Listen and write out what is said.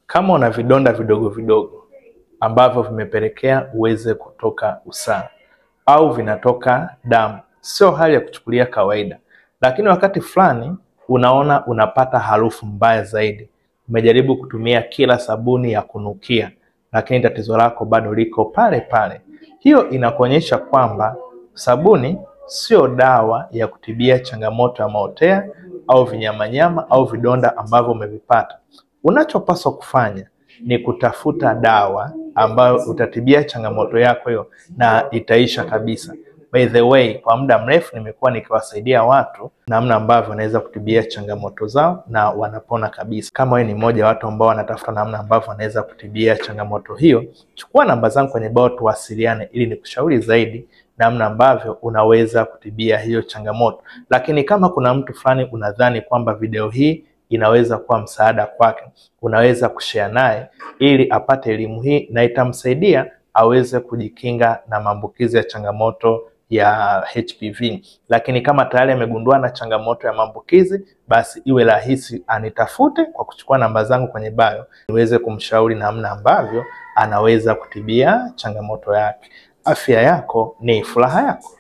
Kama una vidonda vidogo vidogo ambavyo vimepelekea uweze kutoka usaha au vinatoka damu, sio hali ya kuchukulia kawaida. Lakini wakati fulani unaona unapata harufu mbaya zaidi. Umejaribu kutumia kila sabuni ya kunukia, lakini tatizo lako bado liko pale pale. Hiyo inakuonyesha kwamba sabuni sio dawa ya kutibia changamoto ya maotea au vinyamanyama au vidonda ambavyo umevipata. Unachopaswa kufanya ni kutafuta dawa ambayo utatibia changamoto yako hiyo na itaisha kabisa. By the way, kwa muda mrefu nimekuwa nikiwasaidia watu namna ambavyo wanaweza kutibia changamoto zao na wanapona kabisa. Kama wewe ni mmoja wa watu ambao wanatafuta namna ambavyo wanaweza kutibia changamoto hiyo, chukua namba zangu kwenye bio tuwasiliane ili nikushauri zaidi namna ambavyo unaweza kutibia hiyo changamoto. Lakini kama kuna mtu fulani unadhani kwamba video hii inaweza kuwa msaada kwake, unaweza kushare naye ili apate elimu hii na itamsaidia aweze kujikinga na maambukizi ya changamoto ya HPV. Lakini kama tayari amegundua na changamoto ya maambukizi, basi iwe rahisi anitafute kwa kuchukua namba zangu kwenye bio niweze kumshauri namna ambavyo anaweza kutibia changamoto yake. Afya yako ni furaha yako.